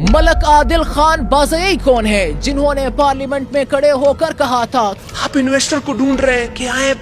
ملک عادل خان بازئی کون ہے جنہوں نے پارلیمنٹ میں کھڑے ہو کر کہا تھا آپ انویسٹر کو ڈھونڈ رہے ہیں کہ آئے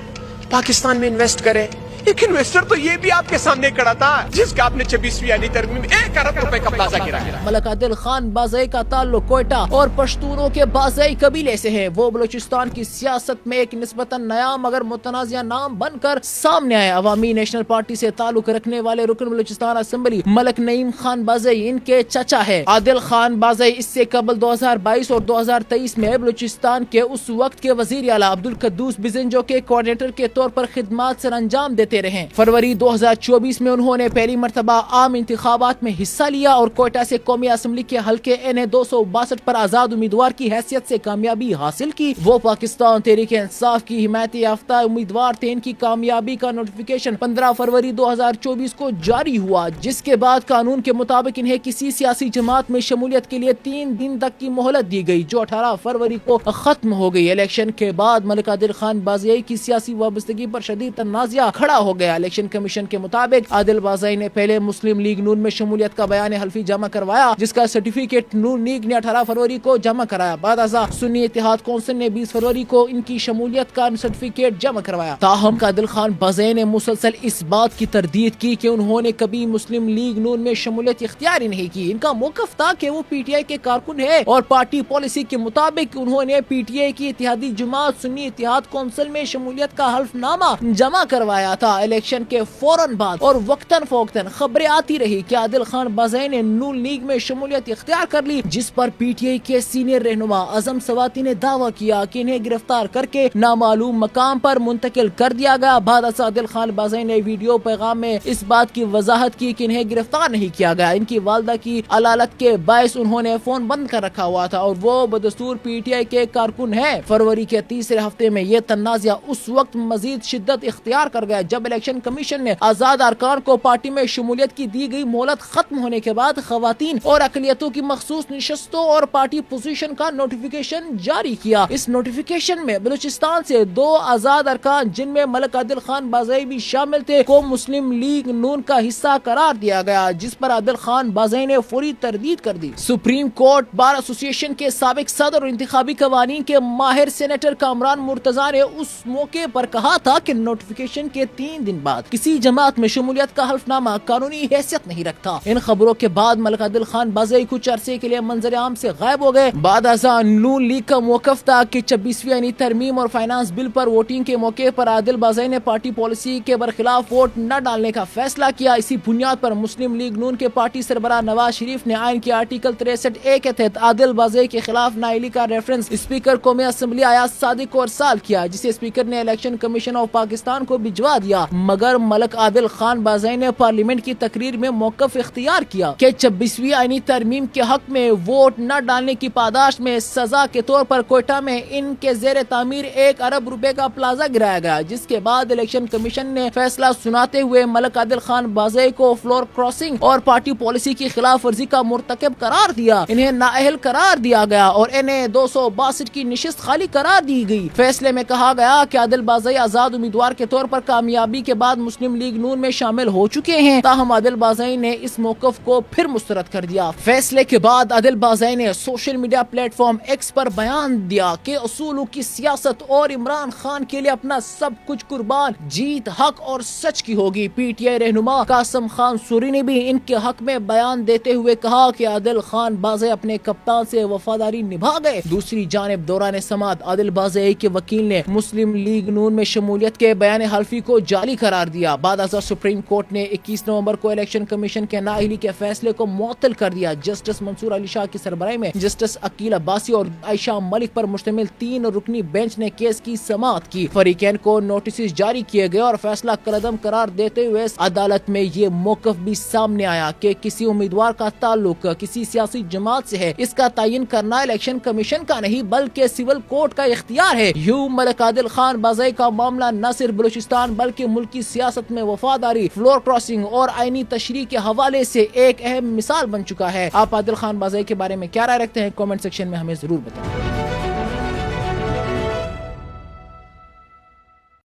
پاکستان میں انویسٹ کریں؟ ایک انویسٹر تو یہ بھی آپ کے سامنے کھڑا تھا جس کا آپ نے 26ویں یعنی ترمیم 1 ارب روپے کا پلازا گرایا۔ ملک عادل خان بازئی کا تعلق کوئٹہ اور پشتونوں کے بازئی قبیلے سے ہے۔ وہ بلوچستان کی سیاست میں ایک نسبتاً نیا مگر متنازع نام بن کر سامنے آئے۔ عوامی نیشنل پارٹی سے تعلق رکھنے والے رکن بلوچستان اسمبلی ملک نعیم خان بازئی ان کے چچا ہے۔ عادل خان بازئی اس سے قبل 2022 اور 2023 میں بلوچستان کے اس وقت کے وزیر اعلیٰ عبدالقدوس بزنجو کے کوارڈینیٹر کے طور پر خدمات سر انجام دیتے رہے۔ فروری 2024 میں انہوں نے پہلی مرتبہ عام انتخابات میں حصہ لیا اور کوئٹہ سے قومی اسمبلی کے حلقے NA 262 پر آزاد امیدوار کی حیثیت سے کامیابی حاصل کی۔ وہ پاکستان تحریک انصاف کی حمایت یافتہ امیدوار تھے۔ ان کی کامیابی کا نوٹیفیکیشن 15 فروری 2024 کو جاری ہوا، جس کے بعد قانون کے مطابق انہیں کسی سیاسی جماعت میں شمولیت کے لیے 3 دن تک کی مہلت دی گئی، جو 18 فروری کو ختم ہو گئی۔ الیکشن کے بعد ملک عادل خان بازئی کی سیاسی وابستگی پر شدید تنازع کھڑا ہو گیا۔ الیکشن کمیشن کے مطابق عادل بازئی نے پہلے مسلم لیگ نون میں شمولیت کا بیان حلفی جمع کروایا، جس کا سرٹیفکیٹ نون لیگ نے 18 فروری کو جمع کرایا۔ بعد ازاں سنی اتحاد کونسل نے 20 فروری کو ان کی شمولیت کا سرٹیفکیٹ جمع کروایا۔ تاہم عادل خان بازئی نے مسلسل اس بات کی تردید کی کہ انہوں نے کبھی مسلم لیگ نون میں شمولیت اختیار ہی نہیں کی۔ ان کا موقف تھا کہ وہ PTI کے کارکن ہے اور پارٹی پالیسی کے مطابق انہوں نے PTI کی اتحادی جماعت سنی اتحاد کونسل میں شمولیت کا حلف نامہ جمع کروایا تھا۔ الیکشن کے فوراً بعد اور وقتاً فوقتاً خبریں آتی رہی کہ عادل خان بازئی نے نون لیگ میں شمولیت اختیار کر لی، جس پر PTI کے سینئر رہنما اعظم سواتی نے دعویٰ کیا کہ انہیں گرفتار کر کے نامعلوم مقام پر منتقل کر دیا گیا۔ بعد ازاں عادل خان بازئی نے ویڈیو پیغام میں اس بات کی وضاحت کی کہ انہیں گرفتار نہیں کیا گیا۔ ان کی والدہ کی علالت کے باعث انہوں نے فون بند کر رکھا ہوا تھا اور وہ بدستور PTI کے کارکن ہیں۔ فروری کے تیسرے ہفتے میں یہ تنازع اس وقت مزید شدت اختیار کر گیا جب الیکشن کمیشن نے آزاد ارکان کو پارٹی میں شمولیت کی دی گئی مہلت ختم ہونے کے بعد خواتین اور اقلیتوں کی مخصوص نشستوں اور پارٹی پوزیشن کا نوٹیفیکیشن جاری کیا۔ اس نوٹیفیکیشن میں بلوچستان سے 2 آزاد ارکان، جن میں ملک عادل خان بازئی بھی شامل تھے، کو مسلم لیگ نون کا حصہ قرار دیا گیا، جس پر عادل خان بازئی نے فوری تردید کر دی۔ سپریم کورٹ بار ایسوسی ایشن کے سابق صدر اور انتخابی قوانین کے ماہر سینیٹر کامران مرتضیٰ نے اس موقع پر کہا تھا کہ نوٹیفیکیشن کے 3 دن بعد کسی جماعت میں شمولیت کا حلف نامہ قانونی حیثیت نہیں رکھتا۔ ان خبروں کے بعد ملک عادل خان بازئی کچھ عرصے کے لیے منظر عام سے غائب ہو گئے۔ بعد ازاں نون لیگ کا موقف تھا کہ 26ویں یعنی ترمیم اور فائنانس بل پر ووٹنگ کے موقع پر عادل بازئی نے پارٹی پالیسی کے برخلاف ووٹ نہ ڈالنے کا فیصلہ کیا۔ اسی بنیاد پر مسلم لیگ نون کے پارٹی سربراہ نواز شریف نے آئین کے آرٹیکل 63A کے تحت عادل بازئی کے خلاف نااہلی کا ریفرنس اسپیکر قومی اسمبلی ایاز صادق کو ارسال کیا، جسے اسپیکر نے الیکشن کمیشن آف پاکستان کو بھجوا دیا، مگر ملک عادل خان بازئی نے پارلیمنٹ کی تقریر میں موقف اختیار کیا کہ 26ویں آئینی ترمیم کے حق میں ووٹ نہ ڈالنے کی پاداش میں سزا کے طور پر کوئٹہ میں ان کے زیر تعمیر 1 ارب روپے کا پلازا گرایا گیا، جس کے بعد الیکشن کمیشن نے فیصلہ سناتے ہوئے ملک عادل خان بازئی کو فلور کراسنگ اور پارٹی پالیسی کی خلاف ورزی کا مرتکب قرار دیا، انہیں نااہل قرار دیا گیا اور NA 262 کی نشست خالی قرار دی گئی۔ فیصلے میں کہا گیا کہ عادل بازئی آزاد امیدوار کے طور پر کامیابی کے بعد مسلم لیگ نون میں شامل ہو چکے ہیں، تاہم عادل بازئی نے اس موقف کو پھر مسترد کر دیا۔ فیصلے کے بعد عادل بازئی نے social media plate form X پر بیان دیا کہ اصولوں کی سیاست اور عمران خان کے لیے اپنا سب کچھ قربان، جیت حق اور سچ کی ہوگی۔ PTI رہنما قاسم خان سوری نے بھی ان کے حق میں بیان دیتے ہوئے کہا کہ عادل خان بازئی اپنے کپتان سے وفاداری نبھا گئے۔ دوسری جانب دوران سماعت عادل بازئی کے وکیل نے مسلم لیگ نون میں شمولیت کے بیان حلفی کو جعلی قرار دیا۔ بعد ازاں سپریم کورٹ نے 21 نومبر کو الیکشن کمیشن کے نااہلی کے فیصلے کو معطل کر دیا۔ جسٹس منصور علی شاہ کی سربراہی میں جسٹس عقیل عباسی اور عائشہ ملک پر مشتمل 3 رکنی بینچ نے کیس کی سماعت کی۔ فریقین کو نوٹسز جاری کیے گئے اور فیصلہ کالعدم قرار دیتے ہوئے عدالت میں یہ موقف بھی سامنے آیا کہ کسی امیدوار کا تعلق کسی سیاسی جماعت سے ہے، اس کا تعین کرنا الیکشن کمیشن کا نہیں بلکہ سول کورٹ کا اختیار ہے۔ یوں ملک عادل خان بازئی کا معاملہ نہ صرف بلوچستان بلکہ ملکی سیاست میں وفاداری، فلور کراسنگ اور آئینی تشریح کے حوالے سے ایک اہم مثال بن چکا ہے۔ آپ عادل خان بازئی کے بارے میں کیا رائے رکھتے ہیں؟ کامنٹ سیکشن میں ہمیں ضرور بتائیں۔